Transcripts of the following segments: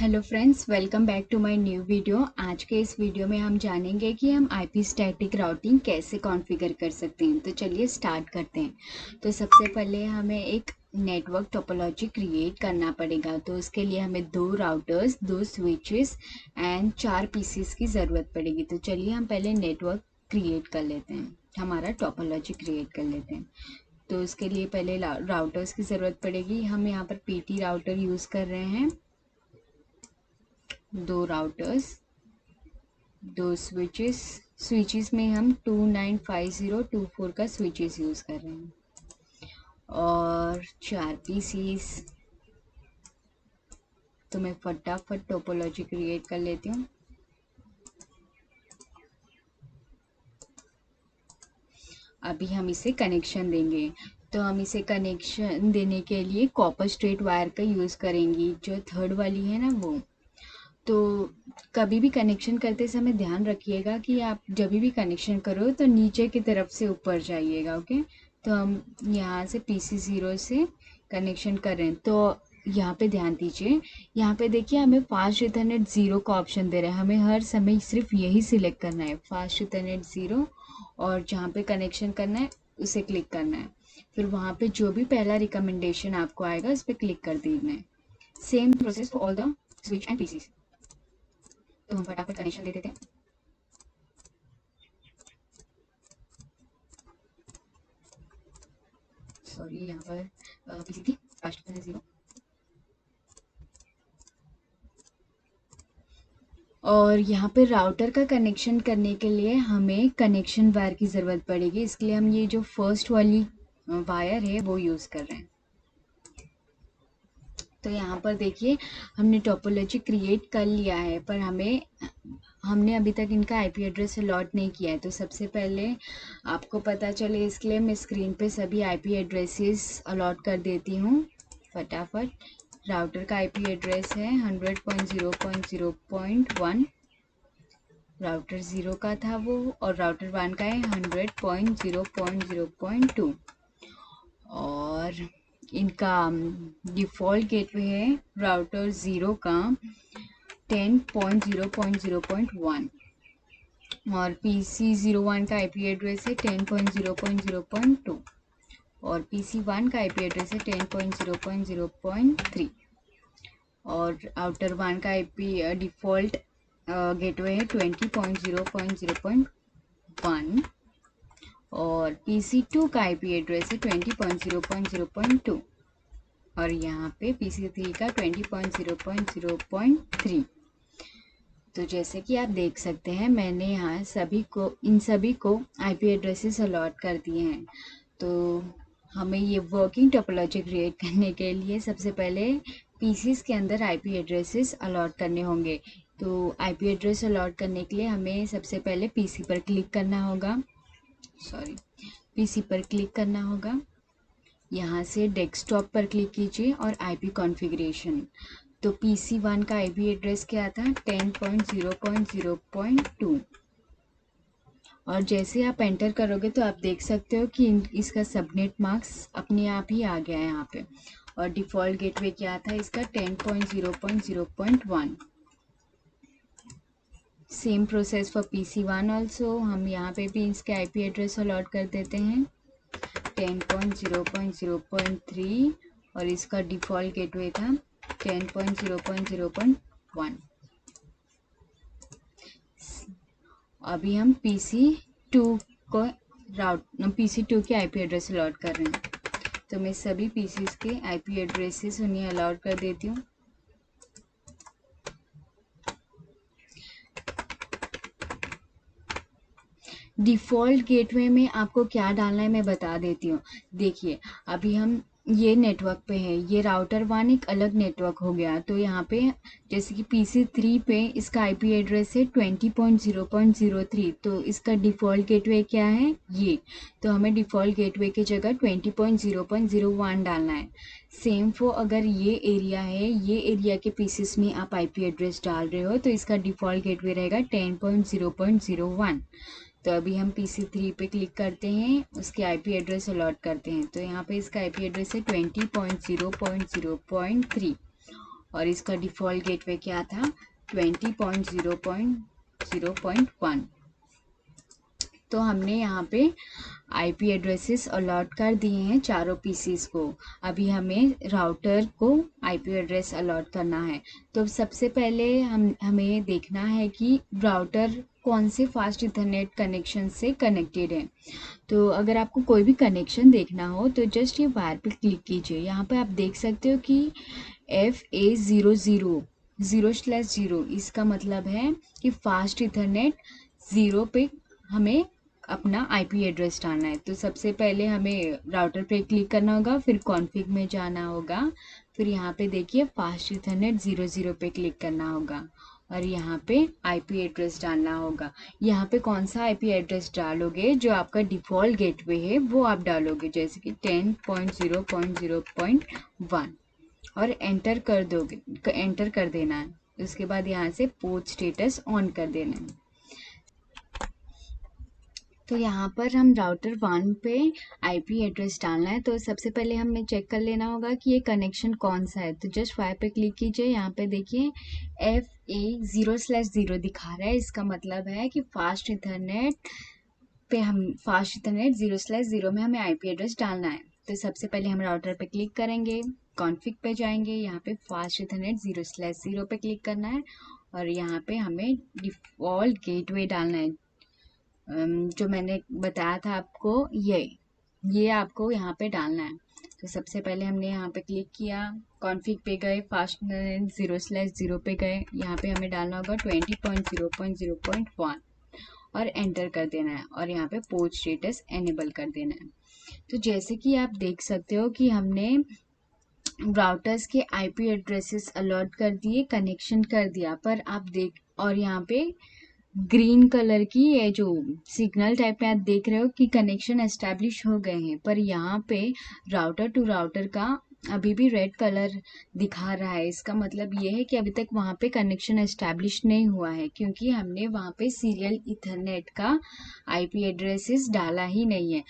Hello friends, welcome back to my new video. आज के इस वीडियो में हम जानेंगे कि हम आईपी स्टैटिक राउटिंग कैसे कॉन्फ़िगर कर सकते हैं। तो चलिए स्टार्ट करते हैं। तो सबसे पहले हमें एक नेटवर्क टोपोलॉजी क्रिएट करना पड़ेगा। तो उसके लिए हमें 2 राउटर्स, 2 स्विचेस एंड 4 पीसीस की ज़रूरत पड़ेगी। तो चलिए हम पहले नेटवर्क क्रिएट कर लेते हैं, हमारा टोपोलॉजी क्रिएट कर लेते हैं। तो उसके लिए पहले राउटर्स की ज़रूरत पड़ेगी। हम यहाँ पर पीटी राउटर यूज़ कर रहे हैं, 2 राउटर्स, 2 स्विचेस में हम 295024 का स्विचेस यूज़ कर रहे हैं और 4 पीसीस। तो मैं फटाफट टोपोलॉजी क्रिएट कर लेती हूँ। अभी हम इसे कनेक्शन देंगे। तो हम इसे कनेक्शन देने के लिए कॉपर स्ट्रेट वायर का यूज़ करेंगी, जो 3rd वाली है ना वो। तो कभी भी कनेक्शन करते समय ध्यान रखिएगा कि आप जब भी कनेक्शन करो तो नीचे की तरफ से ऊपर जाइएगा। ओके, तो हम यहाँ से PC0 से कनेक्शन कर रहे हैं। तो यहाँ पे ध्यान दीजिए, यहाँ पे देखिए हमें फास्ट इथरनेट 0 का ऑप्शन दे रहा है। हमें हर समय सिर्फ यही सिलेक्ट करना है, फास्ट इथरनेट 0, और जहाँ पे कनेक्शन करना है उसे क्लिक करना है। फिर वहाँ पे जो भी पहला रिकमेंडेशन आपको आएगा उस पर क्लिक कर देना है। Same process for all the switch and PCs. तो हम फटाफट कनेक्शन दे देते हैं। सॉरी, यहाँ पर पीसी थी फास्ट में 0। और यहाँ पे राउटर का कनेक्शन करने के लिए हमें कनेक्शन वायर की ज़रूरत पड़ेगी। इसके लिए हम ये जो फर्स्ट वाली वायर है वो यूज़ कर रहे हैं। तो यहाँ पर देखिए हमने टोपोलॉजी क्रिएट कर लिया है, पर हमने अभी तक इनका आईपी एड्रेस अलॉट नहीं किया है। तो सबसे पहले आपको पता चले इसके लिए मैं स्क्रीन पे सभी आईपी एड्रेसेस अलॉट कर देती हूँ फटाफट। राउटर का आईपी एड्रेस है 100.0.0.1, राउटर 0 का था वो, और राउटर 1 का है 100.0.0.2, और इनका डिफ़ॉल्ट गेटवे है राउटर 0 का 10.0.0.1, और PC01 का आईपी एड्रेस है 10.0.0.2, और PC1 का आईपी एड्रेस है 10.0.0.3, और आउटर 1 का आईपी डिफ़ॉल्ट गेटवे है 20.0.0.1, और PC2 का आईपी एड्रेस है 20.0.0.2, और यहाँ पे PC3 का 20.0.0.3। तो जैसे कि आप देख सकते हैं मैंने यहाँ इन सभी को आईपी एड्रेसेस अलॉट कर दिए हैं। तो हमें ये वर्किंग टोपोलॉजी क्रिएट करने के लिए सबसे पहले पीसीस के अंदर आईपी एड्रेसेस अलॉट करने होंगे। तो आईपी एड्रेस अलॉट करने के लिए हमें सबसे पहले पीसी पर क्लिक करना होगा। पीसी पर क्लिक करना होगा। यहाँ से डेस्कटॉप पर क्लिक कीजिए और आईपी कॉन्फ़िगरेशन। तो PC1 का आईपी एड्रेस क्या था 10.0.0.2, और जैसे आप एंटर करोगे तो आप देख सकते हो कि इसका सबनेट मार्क्स अपने आप ही आ गया है यहाँ पे। और डिफ़ॉल्ट गेटवे क्या था इसका 10.0.0.1। Same process for PC1 also. हम यहाँ पे भी इसके आईपी एड्रेस अलॉट कर देते हैं 10.0.0.3, और इसका डिफ़ॉल्ट गेटवे था 10.0.0.1। अभी हम PC2 के आईपी एड्रेस अलॉट कर रहे हैं। तो मैं सभी पीसीस के आईपी एड्रेसेस उन्हें अलॉट कर देती हूँ। डिफ़ॉल्ट गेटवे में आपको क्या डालना है मैं बता देती हूँ। देखिए अभी हम ये नेटवर्क पे है, ये राउटर 1 एक अलग नेटवर्क हो गया। तो यहाँ पे जैसे कि PC3 पे इसका आईपी एड्रेस है 20.0.03, तो इसका डिफ़ॉल्ट गेटवे क्या है ये। तो हमें डिफ़ॉल्ट गेटवे की जगह 20.0.01 डालना है। सेम फॉर अगर ये एरिया है, ये एरिया के पीसेस में आप आईपी एड्रेस डाल रहे हो तो इसका डिफ़ॉल्ट गेटवे रहेगा 10.0.01। तो अभी हम PC3 पे क्लिक करते हैं, उसके आईपी एड्रेस अलॉट करते हैं। तो यहाँ पे इसका आईपी एड्रेस है 20.0.0.3, और इसका डिफ़ॉल्ट गेटवे क्या था 20.0.0.1। तो हमने यहाँ पे आईपी एड्रेसेस अलॉट कर दिए हैं चारों पीसीस को। अभी हमें राउटर को आईपी एड्रेस अलॉट करना है। तो सबसे पहले हमें देखना है कि राउटर कौन से फास्ट इथरनेट कनेक्शन से कनेक्टेड है। तो अगर आपको कोई भी कनेक्शन देखना हो तो जस्ट ये वायर पे क्लिक कीजिए। यहाँ पे आप देख सकते हो कि FA00 0/0 इसका मतलब है कि फास्ट इथरनेट 0 पे हमें अपना आईपी एड्रेस डालना है। तो सबसे पहले हमें राउटर पे क्लिक करना होगा, फिर कॉन्फ़िग में जाना होगा, फिर यहाँ पे देखिए फास्ट इथरनेट 00 पे क्लिक करना होगा और यहाँ पे आईपी एड्रेस डालना होगा। यहाँ पे कौन सा आईपी एड्रेस डालोगे, जो आपका डिफ़ॉल्ट गेटवे है वो आप डालोगे, जैसे कि 10.0.0.1 और एंटर कर दोगे, एंटर कर देना है। उसके बाद यहाँ से पोर्ट स्टेटस ऑन कर देना है। तो यहाँ पर हम राउटर 1 पे आईपी एड्रेस डालना है। तो सबसे पहले हमें चेक कर लेना होगा कि ये कनेक्शन कौन सा है। तो जस्ट फाइव पे क्लिक कीजिए। यहाँ पे देखिए FA0/0 दिखा रहा है। इसका मतलब है कि फास्ट इथरनेट 0/0 में हमें आईपी एड्रेस डालना है। तो सबसे पहले हम राउटर पे क्लिक करेंगे, कॉन्फ़िग पे जाएंगे, यहाँ पे फास्ट इथरनेट 0/0 पे क्लिक करना है और यहाँ पे हमें डिफ़ॉल्ट गेटवे डालना है। जो मैंने बताया था आपको, ये आपको यहाँ पे डालना है। तो सबसे पहले हमने यहाँ पे क्लिक किया, कॉन्फ़िग पे गए, फास्ट 0/0 पे गए, यहाँ पे हमें डालना होगा 20.0.0.1 और एंटर कर देना है और यहाँ पे पोर्ट स्टेटस एनेबल कर देना है। तो जैसे कि आप देख सकते हो कि हमने राउटर्स के आईपी एड्रेसेस अलॉट कर दिए, कनेक्शन कर दिया, पर आप देख, और यहाँ पे ग्रीन कलर की ये जो सिग्नल टाइप में आप देख रहे हो कि कनेक्शन एस्टैब्लिश हो गए हैं, पर यहाँ पे राउटर टू राउटर का अभी भी रेड कलर दिखा रहा है। इसका मतलब ये है कि अभी तक वहाँ पे कनेक्शन एस्टैब्लिश नहीं हुआ है, क्योंकि हमने वहाँ पे सीरियल इथरनेट का आईपी एड्रेसेस डाला ही नहीं है।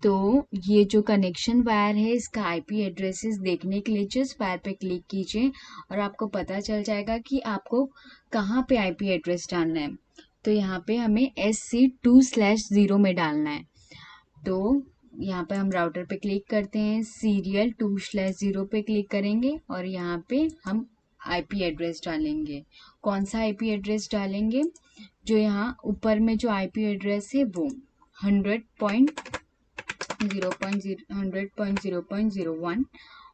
तो ये जो कनेक्शन वायर है, इसका आईपी एड्रेसेस देखने के लिए जस्ट वायर पे क्लिक कीजिए और आपको पता चल जाएगा कि आपको कहाँ पे आईपी एड्रेस डालना है। तो यहाँ पे हमें SC2/0 में डालना है। तो यहाँ पे हम राउटर पे क्लिक करते हैं, सीरियल 2/0 पे क्लिक करेंगे और यहाँ पे हम आईपी एड्रेस डालेंगे। कौन सा आईपी एड्रेस डालेंगे? जो यहाँ ऊपर में जो आईपी एड्रेस है वो 100.0.0.1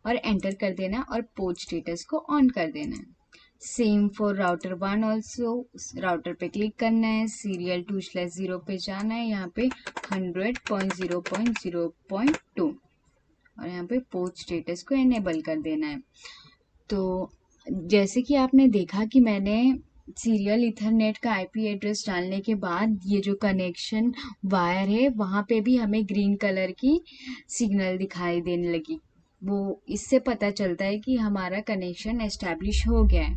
और एंटर कर देना और पोर्ट स्टेटस को ऑन कर देना है। Same for router 1 also, router पे क्लिक करना है, सीरियल 2/0 पे जाना है, यहाँ पे 100.0.0.2 और यहाँ पे पोर्ट स्टेटस को एनेबल कर देना है। तो जैसे कि आपने देखा कि मैंने सीरियल इथरनेट का आईपी एड्रेस डालने के बाद ये जो कनेक्शन वायर है वहाँ पे भी हमें ग्रीन कलर की सिग्नल दिखाई देने लगी। वो इससे पता चलता है कि हमारा कनेक्शन एस्टैब्लिश हो गया है।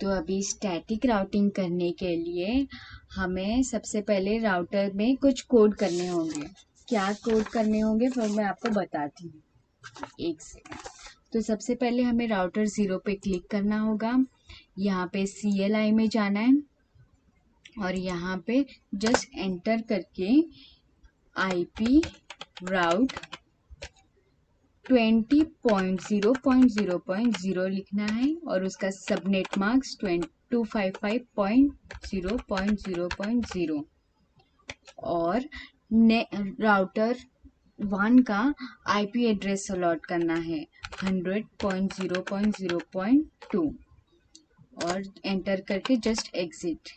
तो अभी स्टैटिक राउटिंग करने के लिए हमें सबसे पहले राउटर में कुछ कोड करने होंगे। क्या कोड करने होंगे फिर मैं आपको बताती हूँ, एक सेकंड। तो सबसे पहले हमें राउटर 0 पे क्लिक करना होगा, यहाँ पे CLI में जाना है और यहाँ पे जस्ट एंटर करके IP राउट 20.0.0.0 लिखना है और उसका सबनेट मार्क्स 255.0.0.0 और राउटर 1 का आईपी एड्रेस अलॉट करना है 100.0.0.2 और एंटर करके जस्ट एग्जिट।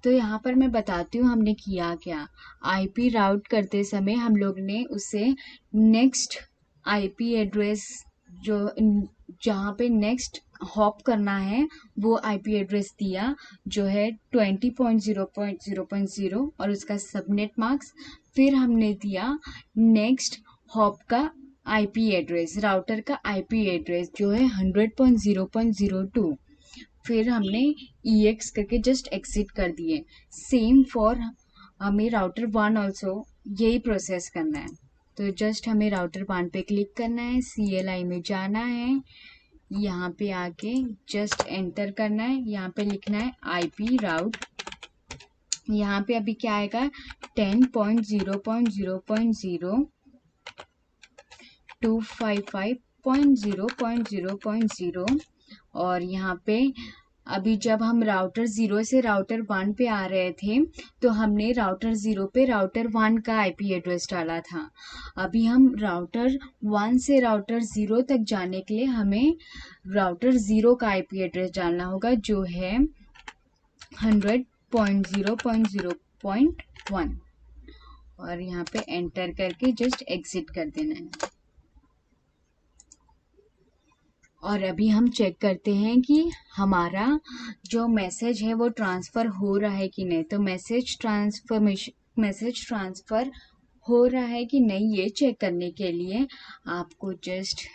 तो यहाँ पर मैं बताती हूँ हमने किया क्या। आईपी राउट करते समय हम लोग ने उसे नेक्स्ट आईपी एड्रेस जो जहाँ पे नेक्स्ट हॉप करना है वो आईपी एड्रेस दिया, जो है 20.0.0.0 और उसका सबनेट मार्क्स। फिर हमने दिया नेक्स्ट हॉप का आईपी एड्रेस, राउटर का आईपी एड्रेस जो है 100.0.02। फिर हमने EX करके जस्ट एग्जिट कर दिए। सेम फॉर हमें राउटर 1 ऑल्सो यही प्रोसेस करना है। तो जस्ट हमें राउटर 1 पे क्लिक करना है, CLI में जाना है, यहाँ पे आके जस्ट एंटर करना है, यहाँ पे लिखना है IP राउट। यहाँ पे अभी क्या आएगा 10.0.0.0 255.0.0.0। और यहाँ पे अभी जब हम राउटर 0 से राउटर 1 पे आ रहे थे तो हमने राउटर 0 पे राउटर 1 का IP एड्रेस डाला था। अभी हम राउटर 1 से राउटर 0 तक जाने के लिए हमें राउटर 0 का IP एड्रेस डालना होगा, जो है 100.0.0.1 और यहाँ पे एंटर करके जस्ट एग्जिट कर देना है। और अभी हम चेक करते हैं कि हमारा जो मैसेज है वो ट्रांसफ़र हो रहा है कि नहीं। तो मैसेज ट्रांसफ़र हो रहा है कि नहीं ये चेक करने के लिए आपको जस्ट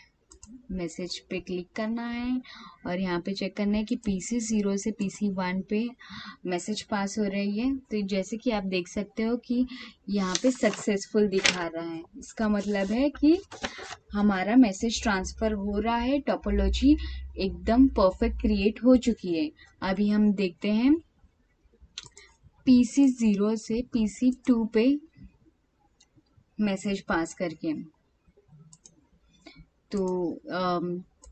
मैसेज पे क्लिक करना है और यहाँ पे चेक करना है कि PC 0 से PC 1 पे मैसेज पास हो रही है। तो जैसे कि आप देख सकते हो कि यहाँ पे सक्सेसफुल दिखा रहा है, इसका मतलब है कि हमारा मैसेज ट्रांसफ़र हो रहा है, टोपोलॉजी एकदम परफेक्ट क्रिएट हो चुकी है। अभी हम देखते हैं PC 0 से PC 2 पे मैसेज पास करके। तो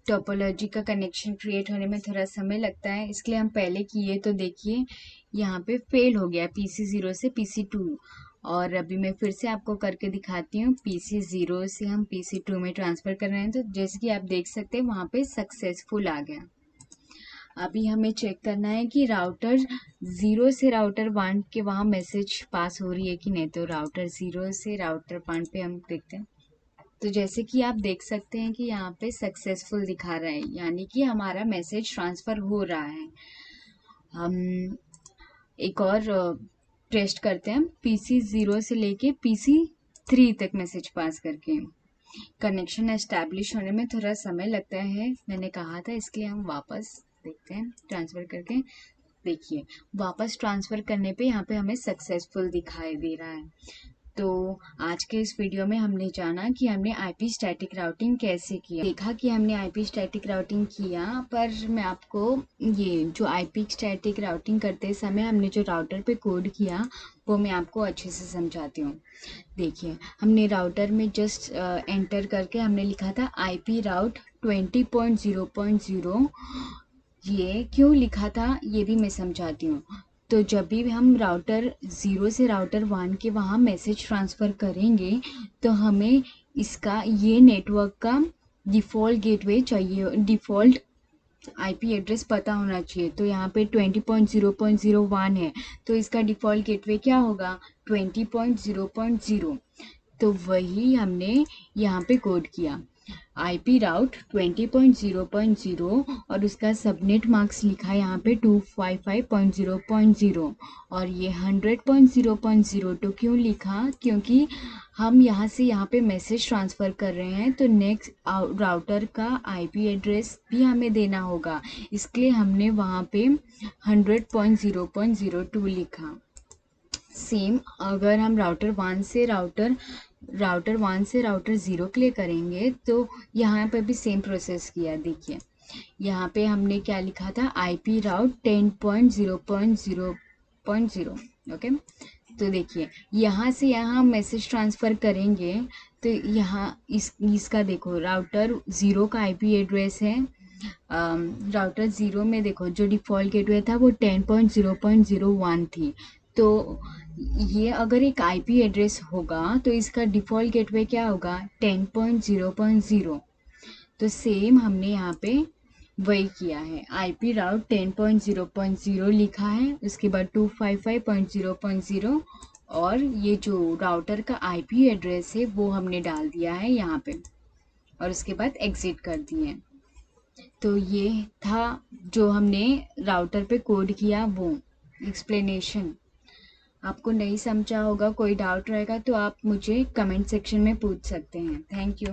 टोपोलॉजी का कनेक्शन क्रिएट होने में थोड़ा समय लगता है, इसलिए हम पहले किए। तो देखिए यहाँ पे फेल हो गया PC 0 से PC 2। और अभी मैं फिर से आपको करके दिखाती हूँ। PC 0 से हम PC 2 में ट्रांसफ़र कर रहे हैं, तो जैसे कि आप देख सकते हैं वहाँ पे सक्सेसफुल आ गया। अभी हमें चेक करना है कि राउटर 0 से राउटर 1 के वहाँ मैसेज पास हो रही है कि नहीं। तो राउटर 0 से राउटर 1 पे हम देखते हैं। तो जैसे कि आप देख सकते हैं कि यहाँ पे सक्सेसफुल दिखा रहा है, यानी कि हमारा मैसेज ट्रांसफ़र हो रहा है। हम एक और टेस्ट करते हैं PC 0 से लेके PC 3 तक मैसेज पास करके। कनेक्शन एस्टैब्लिश होने में थोड़ा समय लगता है, मैंने कहा था, इसलिए हम वापस देखते हैं ट्रांसफ़र करके। देखिए वापस ट्रांसफ़र करने पे यहाँ पे हमें सक्सेसफुल दिखाई दे रहा है। तो आज के इस वीडियो में हमने जाना कि हमने IP स्टैटिक राउटिंग कैसे किया। देखा कि हमने IP स्टैटिक राउटिंग किया, पर मैं आपको ये जो IP स्टैटिक राउटिंग करते समय हमने जो राउटर पे कोड किया वो मैं आपको अच्छे से समझाती हूँ। देखिए हमने राउटर में जस्ट एंटर करके हमने लिखा था IP राउट 20.0.0। ये क्यों लिखा था ये भी मैं समझाती हूँ। तो जब भी हम राउटर 0 से राउटर 1 के वहाँ मैसेज ट्रांसफ़र करेंगे तो हमें इसका ये नेटवर्क का डिफ़ॉल्ट गेटवे चाहिए, डिफ़ॉल्ट IP एड्रेस पता होना चाहिए। तो यहाँ पे 20.0.01 है, तो इसका डिफ़ॉल्ट गेटवे क्या होगा 20.0.0। तो वही हमने यहाँ पे कोड किया, IP राउट 20.0.0 और उसका सबनेट मार्क्स लिखा यहाँ पे 255.0.0 और ये 100.0.0। तो क्यों लिखा, क्योंकि हम यहाँ से यहाँ पे मैसेज ट्रांसफ़र कर रहे हैं, तो नेक्स्ट राउटर का IP एड्रेस भी हमें देना होगा, इसलिए हमने वहाँ पे 100.0.02 लिखा। सेम अगर हम राउटर 1 से राउटर 0 के लिए करेंगे तो यहाँ पे भी सेम प्रोसेस किया। देखिए यहाँ पे हमने क्या लिखा था IP राउट 10.0.0.0। ओके, तो देखिए यहाँ से यहाँ मैसेज ट्रांसफ़र करेंगे तो यहाँ इसका देखो राउटर 0 का IP एड्रेस है। राउटर 0 में देखो जो डिफ़ॉल्ट गेटवे था वो 10.0.01 थी। तो ये अगर एक IP एड्रेस होगा तो इसका डिफ़ॉल्ट गेटवे क्या होगा 10.0.0। तो सेम हमने यहाँ पे वही किया है, IP राउट 10.0.0 लिखा है, उसके बाद 255.0.0 और ये जो राउटर का IP एड्रेस है वो हमने डाल दिया है यहाँ पे और उसके बाद एग्ज़िट कर दिए। तो ये था जो हमने राउटर पे कोड किया, वो एक्सप्लेनेशन। आपको नहीं समझा होगा, कोई डाउट रहेगा तो आप मुझे कमेंट सेक्शन में पूछ सकते हैं। Thank you.